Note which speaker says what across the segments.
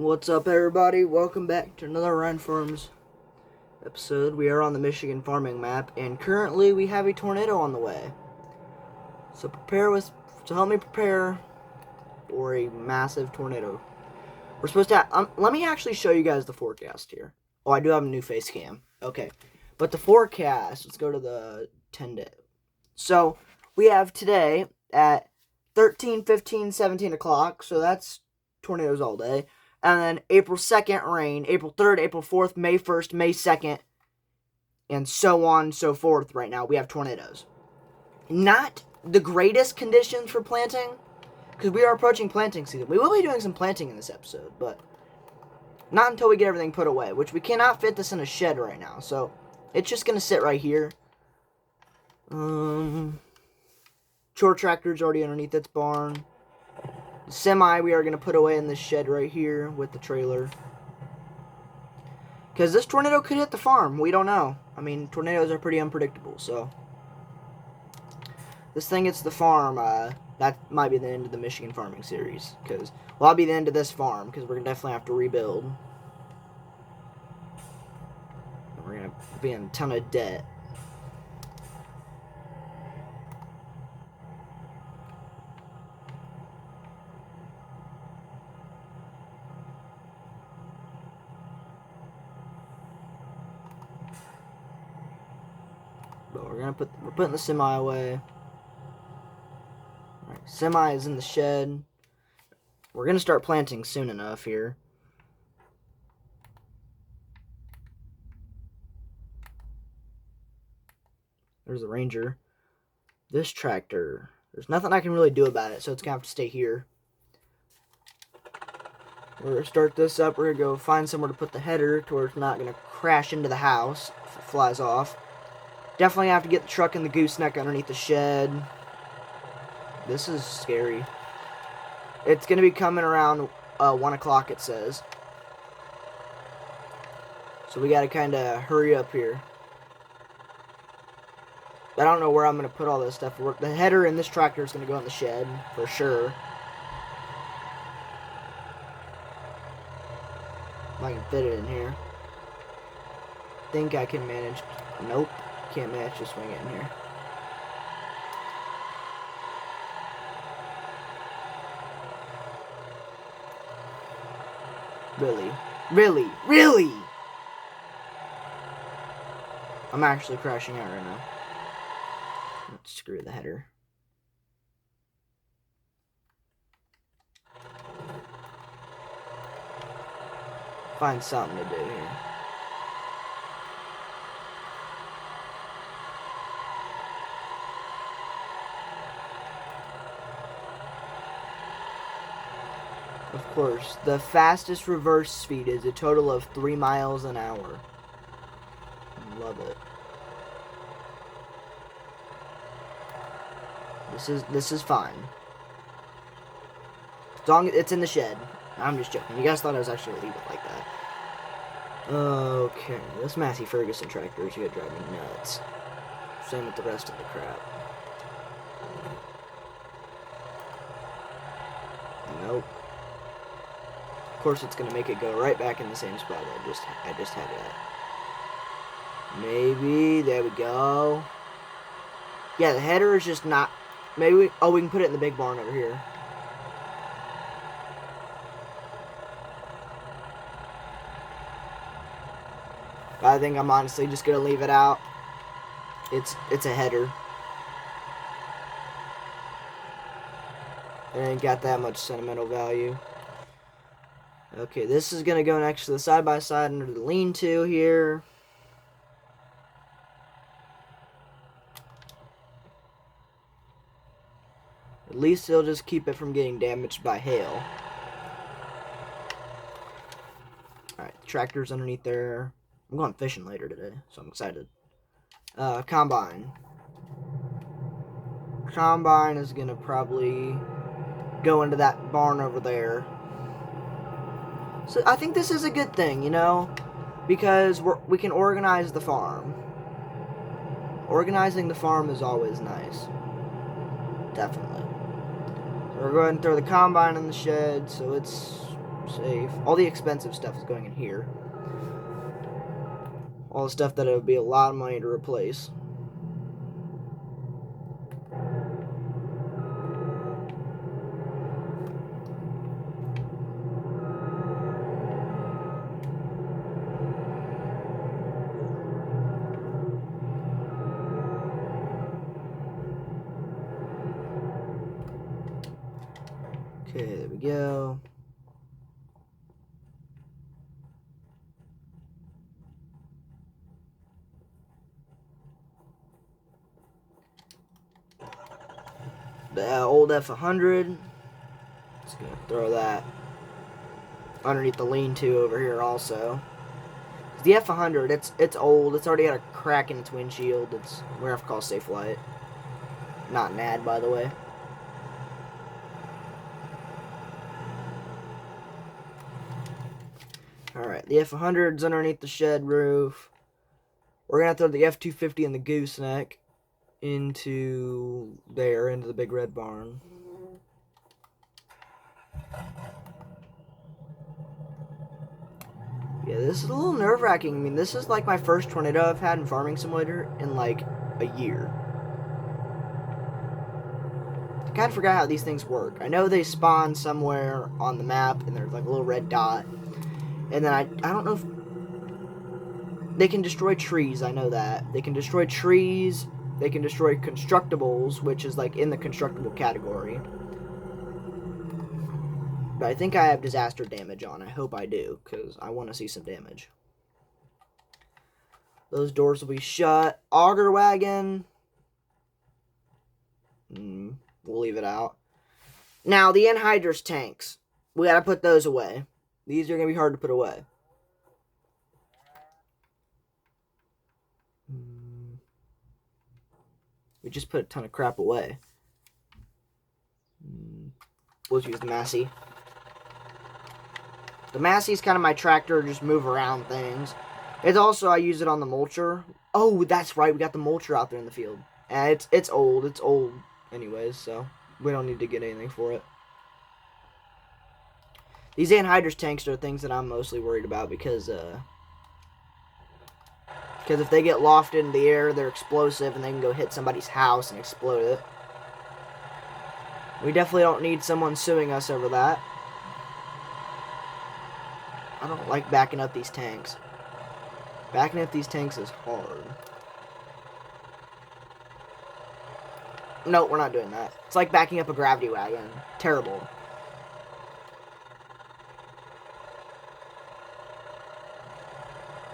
Speaker 1: What's up, everybody? Welcome back to another Ryan Farms episode. We are on the Michigan farming map, and currently we have a tornado on the way. So help me prepare for a massive tornado. We're supposed to let me actually show you guys the forecast here. Oh, I do have a new face cam. Okay. But the forecast, let's go to the 10-day. So, we have today at 13, 15, 17 o'clock, so that's tornadoes all day. And then April 2nd, rain. April 3rd, April 4th, May 1st, May 2nd, and so on and so forth right now. We have tornadoes. Not the greatest conditions for planting, because we are approaching planting season. We will be doing some planting in this episode, but not until we get everything put away, which we cannot fit this in a shed right now. So, it's just going to sit right here. Chore tractor's already underneath its barn. Semi we are going to put away in this shed right here with the trailer. Because this tornado could hit the farm. We don't know. I mean, tornadoes are pretty unpredictable, so. This thing hits the farm, that might be the end of the Michigan farming series. Because, well, that'll be the end of this farm, because we're going to definitely have to rebuild. And we're going to be in a ton of debt. But we're putting the semi away. All right, semi is in the shed. We're gonna start planting soon enough here. There's the Ranger. This tractor, there's nothing I can really do about it, so it's gonna have to stay here. We're gonna start this up. We're gonna go find somewhere to put the header to where it's not gonna crash into the house if it flies off. Definitely have to get the truck and the gooseneck underneath the shed. This is scary. It's going to be coming around 1 o'clock, it says. So we got to kind of hurry up here. I don't know where I'm going to put all this stuff. The header in this tractor is going to go in the shed, for sure. If I can fit it in here. Think I can manage. Nope. Can't manage to swing it in here. Really? I'm actually crashing out right now. Let's screw the header. Find something to do here. Of course, the fastest reverse speed is a total of 3 miles an hour. Love it. This is fine. As long as it's in the shed. I'm just joking. You guys thought I was actually gonna leave it like that. Okay, this Massey Ferguson tractor is gonna drive me nuts. Same with the rest of the crap. Nope. Of course, it's gonna make it go right back in the same spot I just had it at. Maybe there we go. Yeah, the header is just not. Maybe we can put it in the big barn over here. I think I'm honestly just gonna leave it out. It's a header. It ain't got that much sentimental value. Okay, this is gonna go next to the side-by-side under the lean-to here. At least it'll just keep it from getting damaged by hail. Alright, the tractor's underneath there. I'm going fishing later today, so I'm excited. Combine. Combine is gonna probably go into that barn over there. So I think this is a good thing, you know, because we can organize the farm. Organizing the farm is always nice. Definitely. So we're going to throw the combine in the shed so it's safe. All the expensive stuff is going in here. All the stuff that it would be a lot of money to replace. Okay, there we go. The old F-100. Just gonna throw that underneath the lean-to over here also. The F-100, it's old. It's already got a crack in its windshield. We're gonna have to call Safelite. Not an ad, by the way. Alright, the F-100's underneath the shed roof. We're going to throw the F-250 and the gooseneck into the big red barn. Yeah, this is a little nerve-wracking. I mean, this is like my first tornado I've had in Farming Simulator in like a year. I kind of forgot how these things work. I know they spawn somewhere on the map and there's like a little red dot. And then I don't know if they can destroy trees. I know that. They can destroy trees. They can destroy constructibles, which is like in the constructible category. But I think I have disaster damage on. I hope I do, because I want to see some damage. Those doors will be shut. Auger wagon. We'll leave it out. Now, the anhydrous tanks. We got to put those away. These are going to be hard to put away. We just put a ton of crap away. We'll use the Massey. The Massey is kind of my tractor to just move around things. It's also, I use it on the mulcher. Oh, that's right. We got the mulcher out there in the field. And it's old. It's old anyways, so we don't need to get anything for it. These anhydrous tanks are things that I'm mostly worried about because if they get lofted in the air, they're explosive and they can go hit somebody's house and explode it. We definitely don't need someone suing us over that. I don't like backing up these tanks. Backing up these tanks is hard. No, we're not doing that. It's like backing up a gravity wagon. Terrible.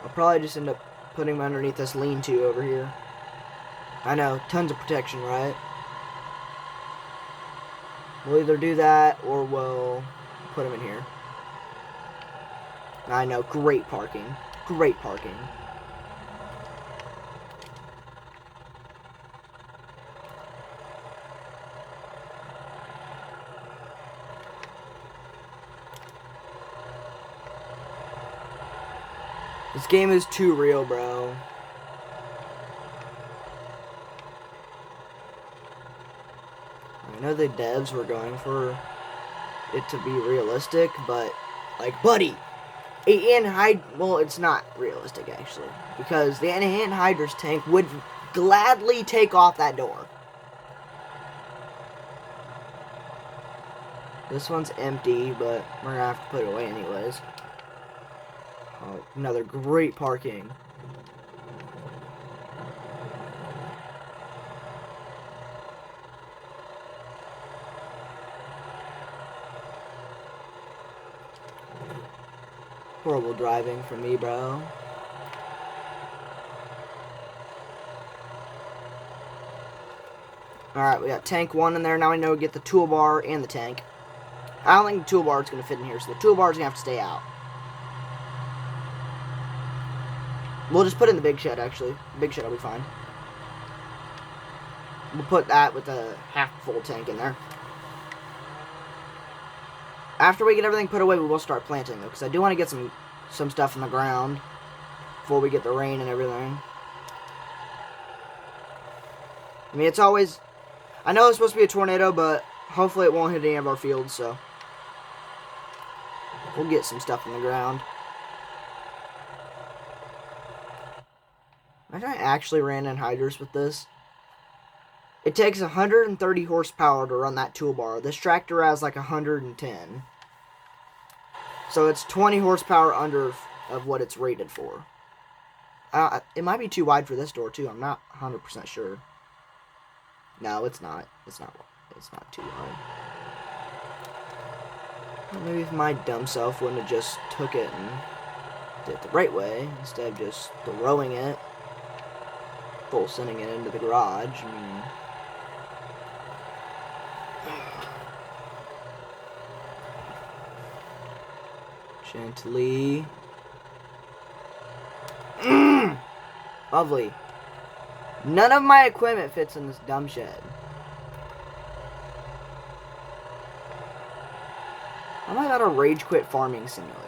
Speaker 1: I'll probably just end up putting them underneath this lean-to over here. I know, tons of protection, right? We'll either do that or we'll put them in here. I know, great parking. Great parking. This game is too real, bro. I know the devs were going for it to be realistic, but, like, buddy, well, it's not realistic, actually, because the anhydrous tank would gladly take off that door. This one's empty, but we're gonna have to put it away anyways. Oh, another great parking. Horrible driving for me, bro. Alright, we got tank 1 in there. Now we know we get the toolbar and the tank. I don't think the toolbar is going to fit in here, so the toolbar is going to have to stay out. We'll just put it in the big shed, actually. The big shed will be fine. We'll put that with a half-full tank in there. After we get everything put away, we will start planting, though, because I do want to get some stuff in the ground before we get the rain and everything. I mean, it's always... I know it's supposed to be a tornado, but hopefully it won't hit any of our fields, so... We'll get some stuff in the ground. Imagine I actually ran anhydrous with this. It takes 130 horsepower to run that toolbar. This tractor has like 110. So it's 20 horsepower under of what it's rated for. It might be too wide for this door too. I'm not 100% sure. No, it's not. It's not too wide. Well, maybe if my dumb self wouldn't have just took it and did it the right way instead of just throwing it, full sending it into the garage. I mean, gently. Lovely. None of my equipment fits in this dumb shed. How am I about a rage quit farming simulator?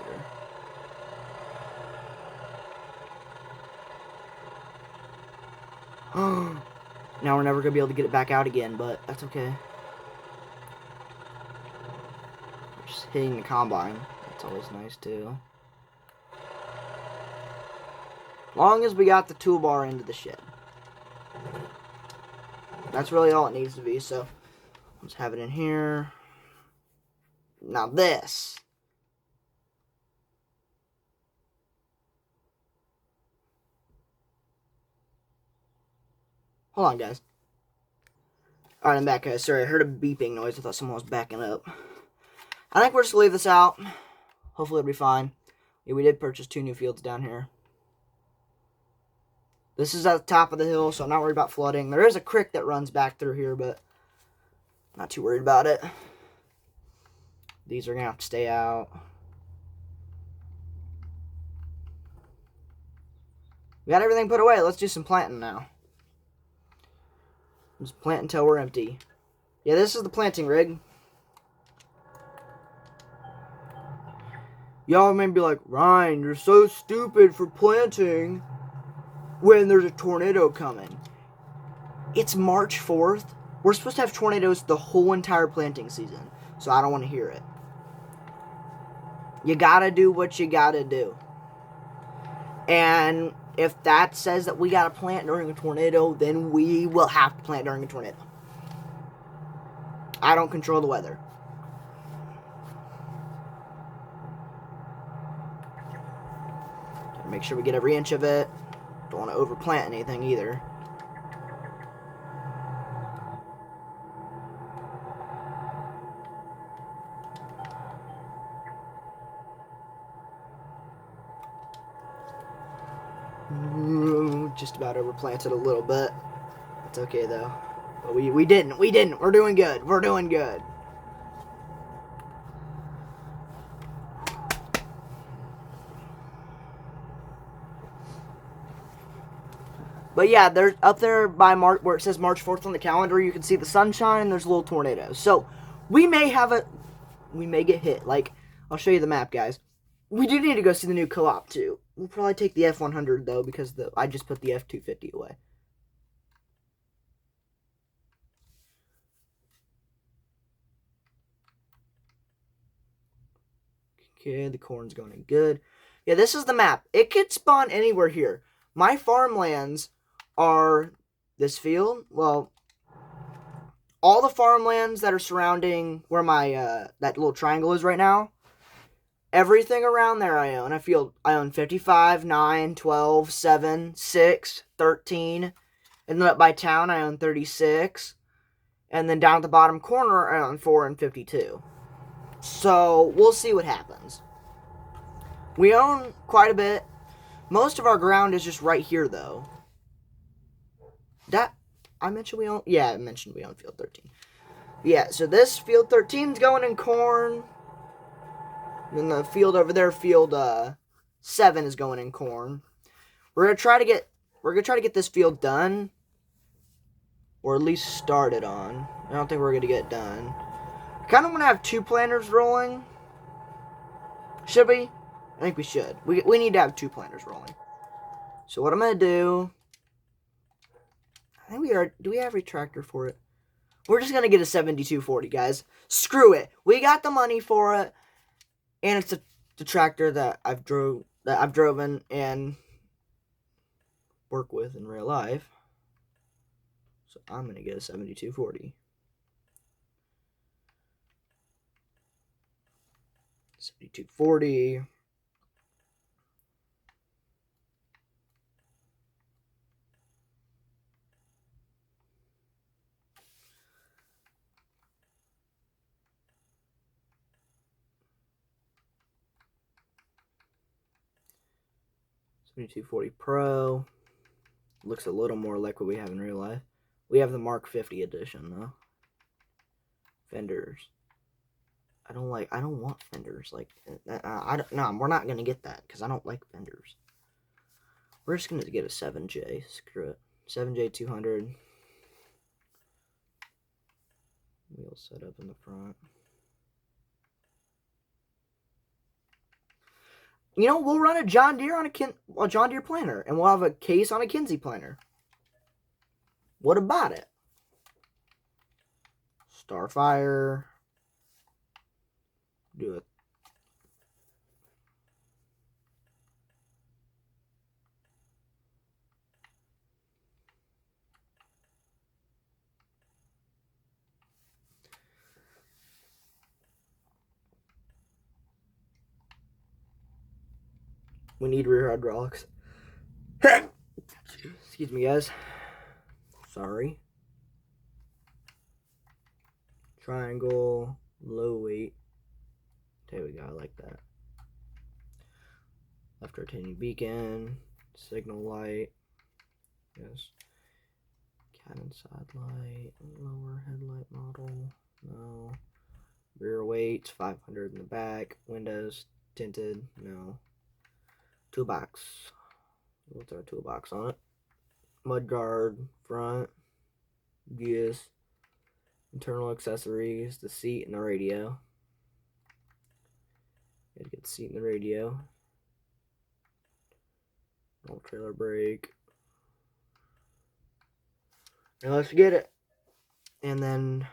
Speaker 1: Now we're never going to be able to get it back out again, but that's okay. We're just hitting the combine. That's always nice, too. As long as we got the toolbar into the shed. That's really all it needs to be, so let's have it in here. Now this. Hold on, guys. Alright, I'm back, guys. Sorry, I heard a beeping noise. I thought someone was backing up. I think we're just going to leave this out. Hopefully it'll be fine. Yeah, we did purchase 2 new fields down here. This is at the top of the hill, so I'm not worried about flooding. There is a creek that runs back through here, but not too worried about it. These are going to have to stay out. We got everything put away. Let's do some planting now. Just plant until we're empty. Yeah, this is the planting rig. Y'all may be like, Ryan, you're so stupid for planting when there's a tornado coming. It's March 4th. We're supposed to have tornadoes the whole entire planting season, so I don't want to hear it. You gotta do what you gotta do. And if that says that we gotta plant during a tornado, then we will have to plant during a tornado. I don't control the weather. Gotta make sure we get every inch of it. Don't want to overplant anything either. Just about overplanted a little bit. It's okay though. But we didn't. We're doing good. We're doing good. But yeah, there's up there by March, where it says March 4th on the calendar, you can see the sunshine and there's little tornadoes. So we may get hit. Like, I'll show you the map, guys. We do need to go see the new co-op too. We'll probably take the F100 though, because I just put the F250 away. Okay, the corn's going in good. Yeah, this is the map. It could spawn anywhere here. My farmlands are this field. Well, all the farmlands that are surrounding where my that little triangle is right now. Everything around there I own. I own 55, 9, 12, 7, 6, 13. And then up by town I own 36. And then down at the bottom corner I own 4 and 52. So we'll see what happens. We own quite a bit. Most of our ground is just right here though. I mentioned we own field 13. Yeah, so this field 13 is going in corn. Then the field over there, field 7 is going in corn. We're gonna try to get this field done, or at least started on. I don't think we're gonna get it done. I kind of want to have 2 planters rolling. Should we? I think we should. We need to have 2 planters rolling. So what I'm gonna do? I think we are. Do we have a tractor for it? We're just gonna get a 7240, guys. Screw it. We got the money for it. And it's a the tractor that I've driven and work with in real life. So I'm gonna get a 7240. 7240. $7240 Pro. Looks a little more like what we have in real life. We have the Mark 50 edition though. Fenders. I don't want fenders. Like, no, we're not gonna get that because I don't like fenders. We're just gonna get a 7J. Screw it. 7J 200. Wheel set up in the front. You know, we'll run a John Deere on a John Deere planter, and we'll have a case on a Kinsey planter. What about it? Starfire. Do it. We need rear hydraulics. Excuse me, guys. Sorry. Triangle, low weight. There we go. I like that. Left rotating beacon, signal light. Yes. Cabin side light, lower headlight model. No. Rear weights, 500 in the back. Windows tinted. No. Toolbox. What's our toolbox on it? Mudguard front. Yes. Internal accessories, the seat and the radio. Gotta get the seat and the radio. Roll trailer brake. And let's get it. And then,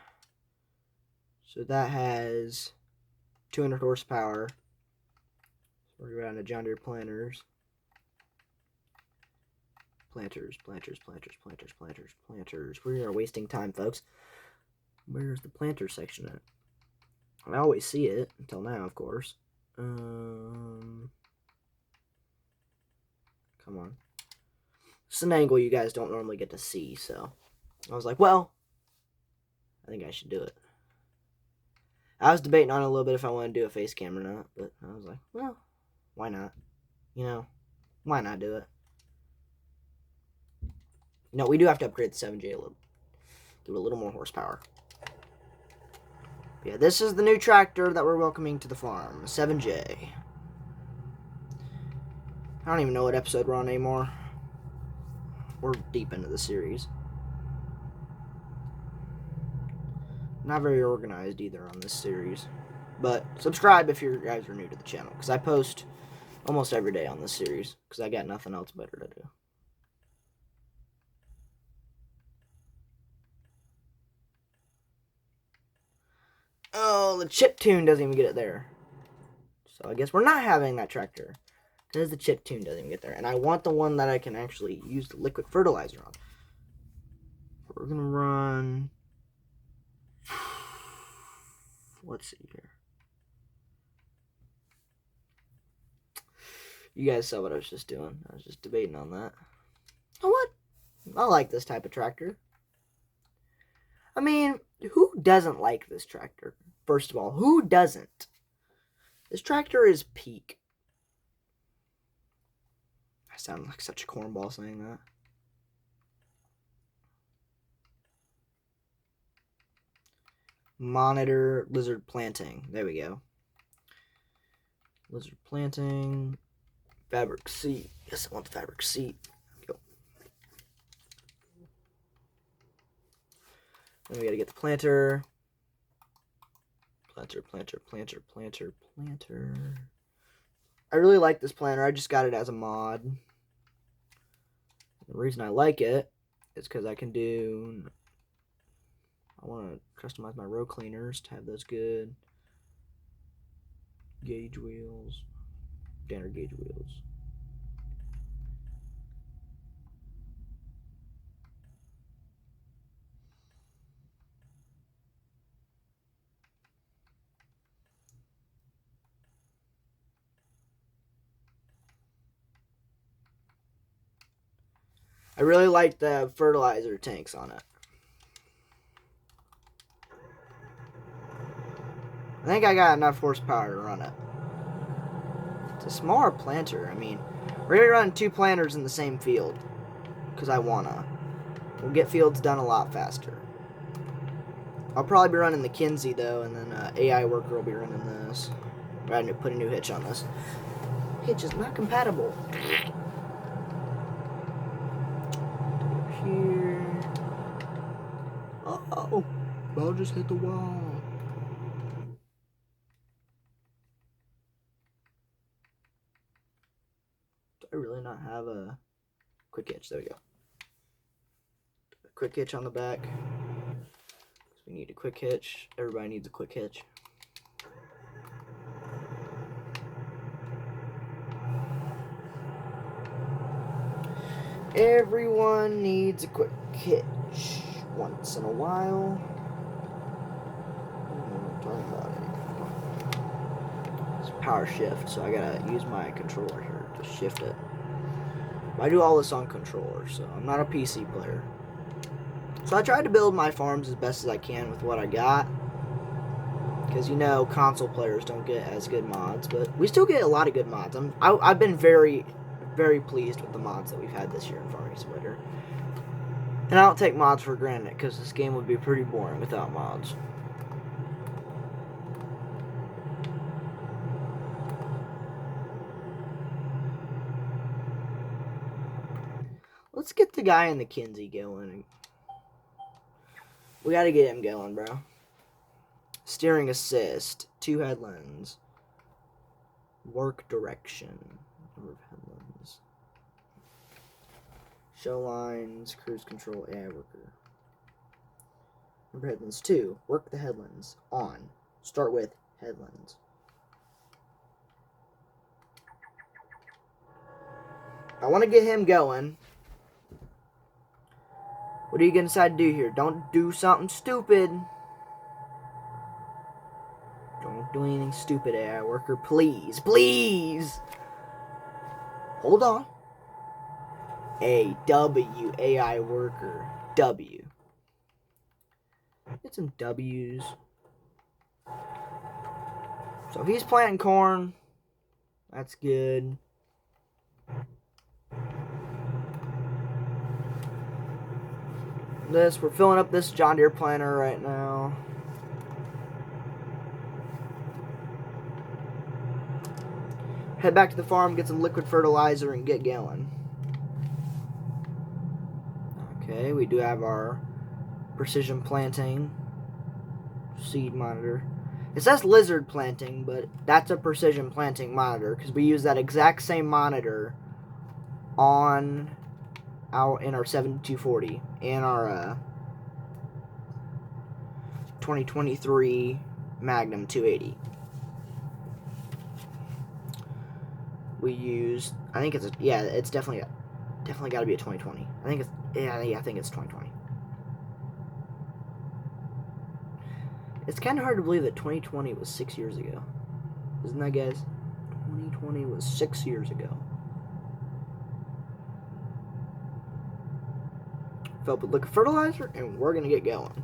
Speaker 1: so that has 200 horsepower. We're going to John Deere planters. Planters. We are wasting time, folks. Where's the planter section at? I always see it, until now, of course. Come on. It's an angle you guys don't normally get to see, so I was like, well, I think I should do it. I was debating on it a little bit if I want to do a face cam or not, but I was like, well, why not? You know, why not do it? No, we do have to upgrade the 7J a little. Give it a little more horsepower. But yeah, this is the new tractor that we're welcoming to the farm. 7J. I don't even know what episode we're on anymore. We're deep into the series. Not very organized either on this series. But subscribe if you guys are new to the channel, because I post almost every day on this series, because I got nothing else better to do. Oh, the chip tune doesn't even get it there. So I guess we're not having that tractor, because the chip tune doesn't even get there. And I want the one that I can actually use the liquid fertilizer on. We're going to run... Let's see here. You guys saw what I was just doing. I was just debating on that. You know what? I like this type of tractor. I mean, who doesn't like this tractor? First of all, who doesn't? This tractor is peak. I sound like such a cornball saying that. Monitor lizard planting. There we go. Lizard planting. Fabric seat. Yes, I want the fabric seat. Go. Then we gotta get the planter. Planter. I really like this planter. I just got it as a mod. The reason I like it is because I can do... I want to customize my row cleaners to have those good gauge wheels. Standard gauge wheels. I really like the fertilizer tanks on it. I think I got enough horsepower to run it. It's a smaller planter. I mean, we're going to run 2 planters in the same field. Because I wanna. We'll get fields done a lot faster. I'll probably be running the Kinsey, though, and then AI Worker will be running this. I had to put a new hitch on this. Hitch is not compatible. Here. Uh-oh. Ball just hit the wall. Do I really not have a quick hitch? There we go. A quick hitch on the back. We need a quick hitch. Everybody needs a quick hitch. Everyone needs a quick hitch once in a while. It's power shift, so I gotta use my controller here to shift it. I do all this on controller, so I'm not a PC player. So I tried to build my farms as best as I can with what I got. Because, you know, console players don't get as good mods, but we still get a lot of good mods. I've been very, very pleased with the mods that we've had this year in Farming Simulator. And I don't take mods for granted, because this game would be pretty boring without mods. Let's get the guy in the Kinsey going. We gotta get him going, bro. Steering assist, 2 headlands. Work direction, number of headlands. Show lines, cruise control, AI worker. Number of headlands 2. Work the headlands. On. Start with headlands. I want to get him going. What are you going to decide to do here? Don't do something stupid. Don't do anything stupid, AI worker. Please. Please. Hold on. A-W, AI worker. W. Get some W's. So he's planting corn. That's good. We're filling up this John Deere planter right now. Head back to the farm, get some liquid fertilizer, and get going. Okay, we do have our precision planting seed monitor. It says lizard planting, but that's a precision planting monitor because we use that exact same monitor in our 7240 and our 2023 Magnum 280. We use, I think it's it's definitely got to be a 2020. I think it's 2020. It's kind of hard to believe that 2020 was 6 years ago. Isn't that, guys? 2020 was 6 years ago. Fill up with liquid fertilizer, and we're gonna get going.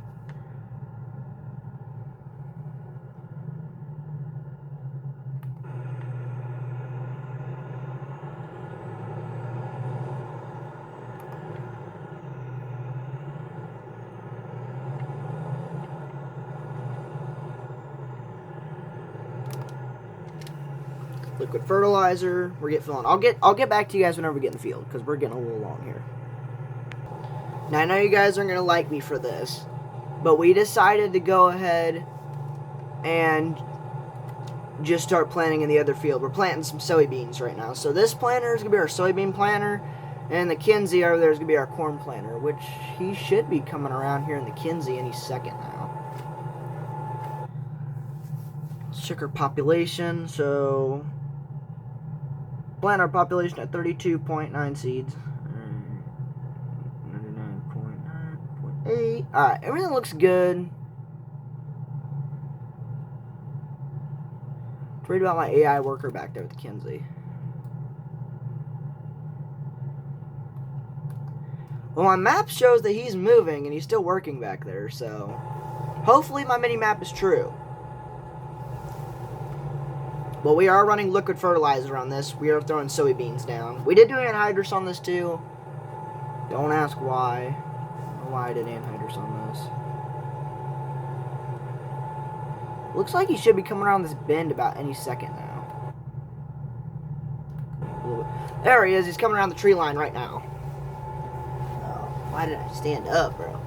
Speaker 1: Liquid fertilizer. We're getting filling. I'll get back to you guys whenever we get in the field because we're getting a little long here. Now I know you guys aren't gonna like me for this, but we decided to go ahead and just start planting in the other field. We're planting some soybeans right now. So this planter is gonna be our soybean planter, and the Kinsey over there is gonna be our corn planter, which he should be coming around here in the Kinsey any second now. Let's check our population. So plant our population at 32.9 seeds. 99.9.8. Alright, everything looks good. Worried about my AI worker back there with the Kinsey. Well, my map shows that he's moving and he's still working back there, so hopefully my mini-map is true. But we are running liquid fertilizer on this. We are throwing soybeans down. We did do anhydrous on this too. Don't ask why. I don't know why I did anhydrous on this. Looks like he should be coming around this bend about any second now. There he is. He's coming around the tree line right now. Why did I stand up, bro?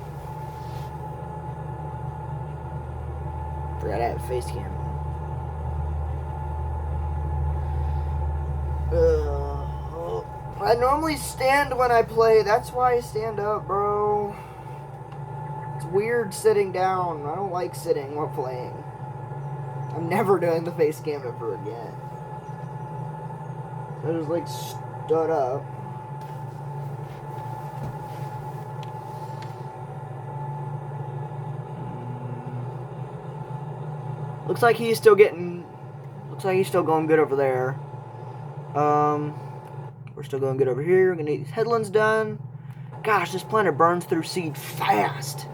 Speaker 1: Forgot I have a face cam on. I normally stand when I play. That's why I stand up, bro. It's weird sitting down. I don't like sitting while playing. I'm never doing the face cam ever again. I just like stood up. Looks like he's still going good over there. We're still going good over here. We're gonna get these headlands done. Gosh, this planter burns through seed fast.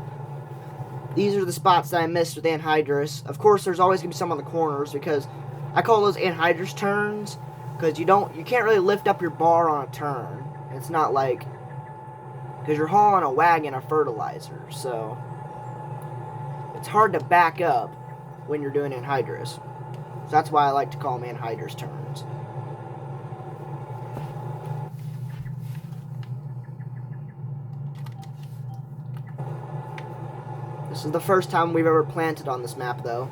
Speaker 1: These are the spots that I missed with anhydrous. Of course, there's always gonna be some on the corners because I call those anhydrous turns because you can't really lift up your bar on a turn. It's not like because you're hauling a wagon of fertilizer, so it's hard to back up when you're doing anhydrous. So that's why I like to call them anhydrous turns. This is the first time we've ever planted on this map, though.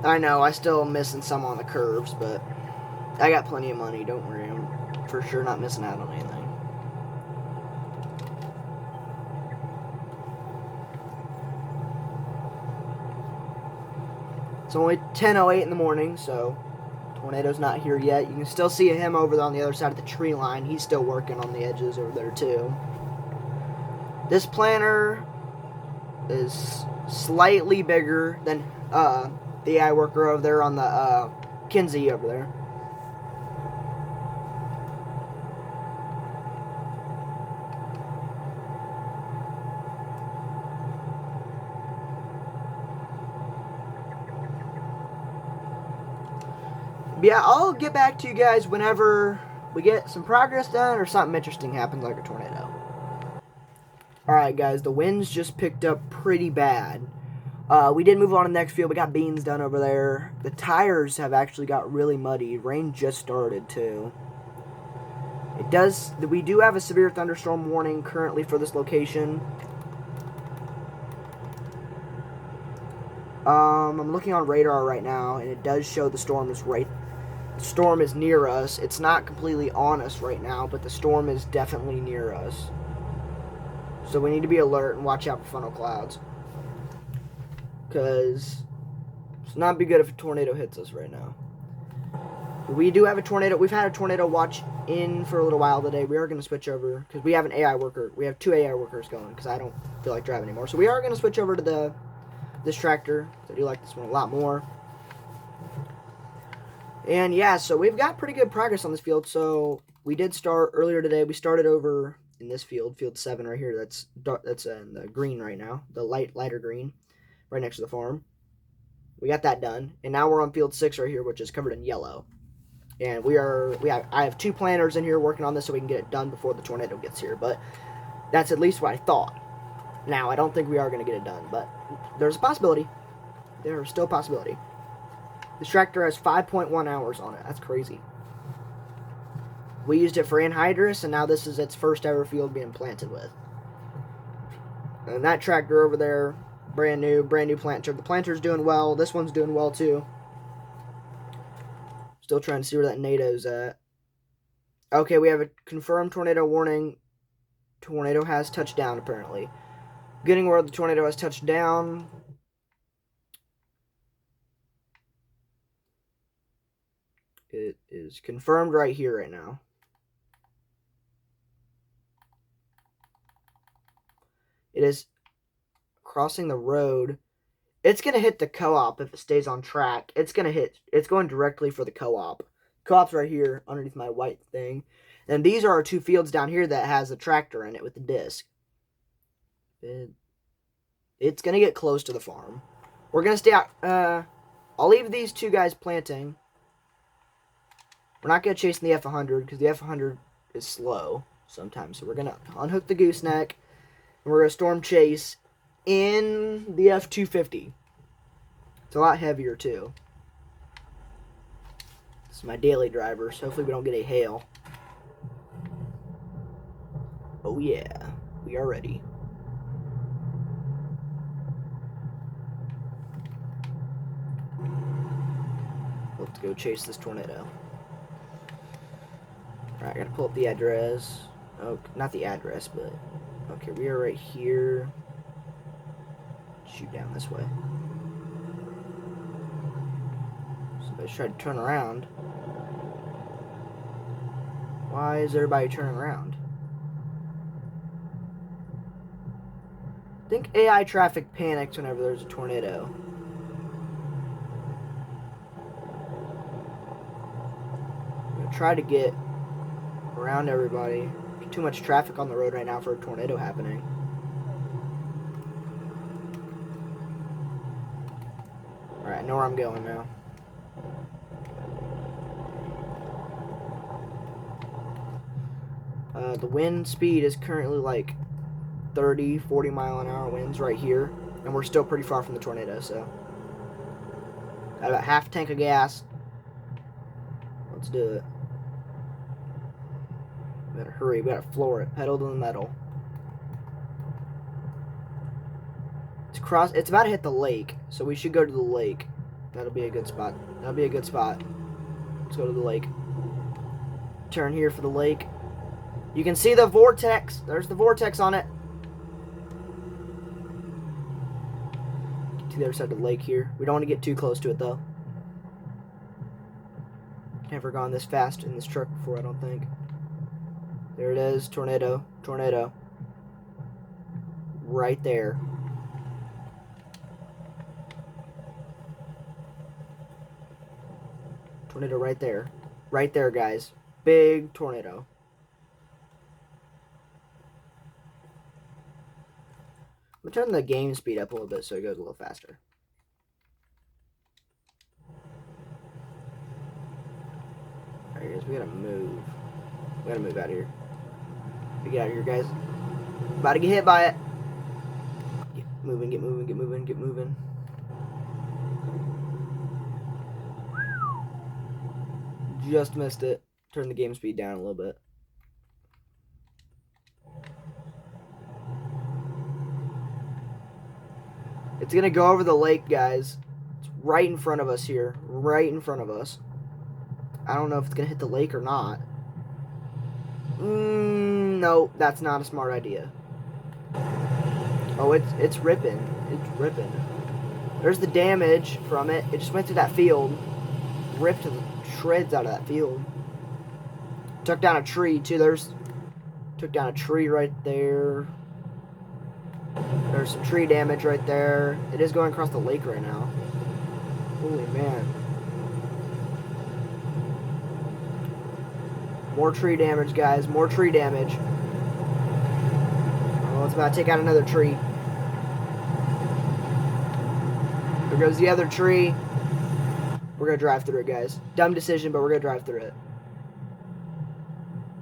Speaker 1: I know, I still am missing some on the curves, but I got plenty of money, don't worry. I'm for sure not missing out on anything. It's only 10:08 in the morning, so Tornado's not here yet. You can still see him over there on the other side of the tree line. He's still working on the edges over there, too. This planter is slightly bigger than the AI worker over there on the Kinsey over there. But yeah, I'll get back to you guys whenever we get some progress done or something interesting happens like a tornado. Alright guys, the winds just picked up pretty bad. We did move on to the next field. We got beans done over there. The tires have actually got really muddy. Rain just started too. We do have a severe thunderstorm warning currently for this location. I'm looking on radar right now, and it does show the storm is near us. It's not completely on us right now, but the storm is definitely near us. So we need to be alert and watch out for funnel clouds. Because it's not be good if a tornado hits us right now. We do have a tornado. We've had a tornado watch in for a little while today. We are going to switch over because we have an AI worker. We have 2 AI workers going because I don't feel like driving anymore. So we are going to switch over to this tractor. I do like this one a lot more. And yeah, so we've got pretty good progress on this field. So we did start earlier today. We started over in this field 7 right here. That's in the green right now, the lighter green. Right next to the farm. We got that done. And now we're on field 6 right here, which is covered in yellow. And I have 2 planters in here working on this so we can get it done before the tornado gets here. But that's at least what I thought. Now, I don't think we are going to get it done, but there's a possibility. There's still a possibility. This tractor has 5.1 hours on it. That's crazy. We used it for anhydrous, and now this is its first ever field being planted with. And that tractor over there, brand new planter. The planter's doing well. This one's doing well too. Still trying to see where that NATO's at. Okay, we have a confirmed tornado warning. Tornado has touched down, apparently. Getting where the tornado has touched down. It is confirmed right here, right now. It is crossing the road. It's going to hit the co-op if it stays on track. It's going directly for the co-op. Co-op's right here underneath my white thing. And these are our two fields down here that has a tractor in it with the disc. It's going to get close to the farm. We're going to stay out. I'll leave these two guys planting. We're not going to chase in the F-100 because the F-100 is slow sometimes. So we're going to unhook the gooseneck. And we're going to storm chase in the F-250. It's a lot heavier too. This is my daily driver, so hopefully we don't get a hail. Oh yeah, we are ready. Let's go chase this tornado. Alright, I gotta pull up the address. Oh, not the address, but... Okay, we are right here. Shoot down this way. Somebody's trying to turn around. Why is everybody turning around? I think AI traffic panics whenever there's a tornado. I'm gonna try to get around everybody. There's too much traffic on the road right now for a tornado happening. Alright, I know where I'm going now. The wind speed is currently like 30, 40 mile an hour winds right here. And we're still pretty far from the tornado, so. Got about half a tank of gas. Let's do it. We gotta hurry, we gotta floor it. Pedal to the metal. It's about to hit the lake, so we should go to the lake. That'll be a good spot. That'll be a good spot. Let's go to the lake. Turn here for the lake. You can see the vortex. There's the vortex on it. Get to the other side of the lake here. We don't want to get too close to it, though. Never gone this fast in this truck before, I don't think. There it is. Tornado. Tornado. Right there. Tornado right there. Right there, guys. Big tornado. I'm going to turn the game speed up a little bit so it goes a little faster. Alright, guys, we gotta move. We gotta move out of here. We get out of here, guys. About to get hit by it. Get moving, get moving, get moving, get moving. Just missed it. Turn the game speed down a little bit. It's gonna go over the lake, guys. It's right in front of us here. Right in front of us. I don't know if it's gonna hit the lake or not. No, that's not a smart idea. Oh, it's ripping. It's ripping. There's the damage from it. It just went through that field. Ripped the shreds out of that field. Took down a tree, too. Took down a tree right there. There's some tree damage right there. It is going across the lake right now. Holy man. More tree damage, guys. More tree damage. Oh, it's about to take out another tree. There goes the other tree. We're going to drive through it, guys. Dumb decision, but we're going to drive through it.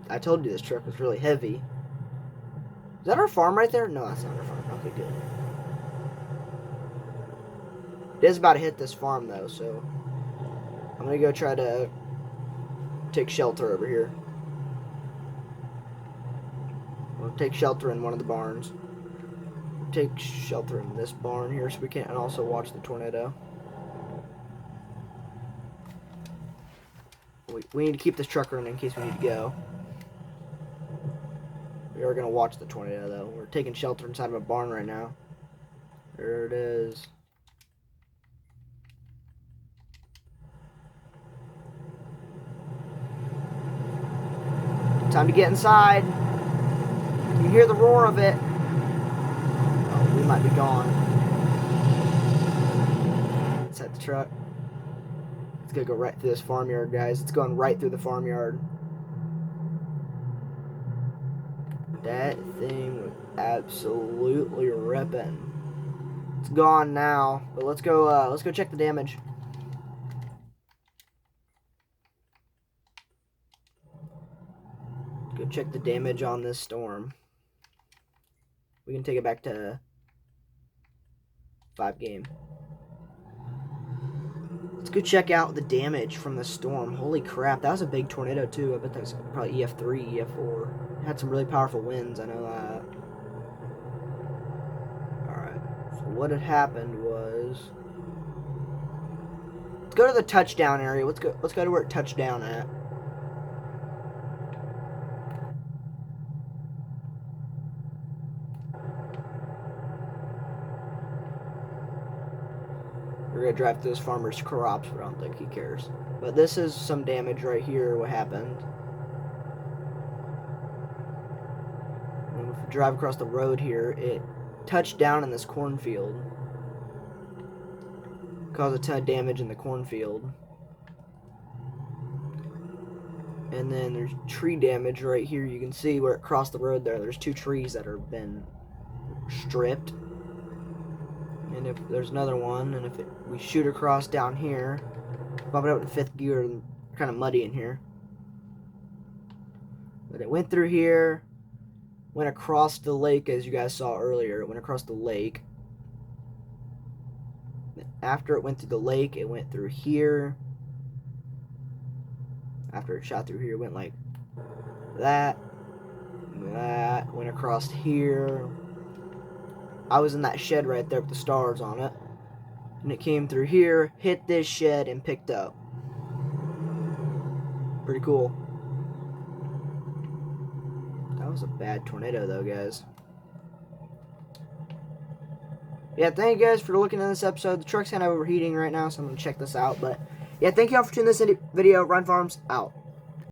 Speaker 1: I told you this truck was really heavy. Is that our farm right there? No, that's not our farm. Okay, good. It is about to hit this farm, though, so I'm going to go try to take shelter over here. We'll take shelter in one of the barns. take shelter in this barn here so we can also watch the tornado. We need to keep this truck running in case we need to go. We are going to watch the tornado, though. We're taking shelter inside of a barn right now. There it is. Time to get inside. Can you hear the roar of it? Oh, we might be gone. Set the truck. It's going to go right through this farmyard, guys. It's going right through the farmyard. That thing was absolutely ripping. It's gone now, but let's go check the damage. Let's go check the damage on this storm. We can take it back to 5 game. Let's go check out the damage from the storm. Holy crap, that was a big tornado too. I bet that was probably EF3, EF4. It had some really powerful winds, I know that. Alright, so what had happened was... Let's go to the touchdown area. Let's go to where it touched down at. We're going to drive through this farmer's crops, but I don't think he cares. But this is some damage right here, what happened. And if we drive across the road here, it touched down in this cornfield. Caused a ton of damage in the cornfield. And then there's tree damage right here. You can see where it crossed the road there. There's 2 trees that have been stripped. And if there's another one, and if we shoot across down here, bump it up to 5th gear, kind of muddy in here. But it went through here, went across the lake, as you guys saw earlier. It went across the lake. After it went through the lake, it went through here. After it shot through here, it went like that. That went across here. I was in that shed right there with the stars on it. And it came through here, hit this shed, and picked up. Pretty cool. That was a bad tornado though, guys. Yeah, thank you guys for looking at this episode. The truck's kind of overheating right now, so I'm going to check this out. But yeah, thank you all for tuning this video. Run Farms, out.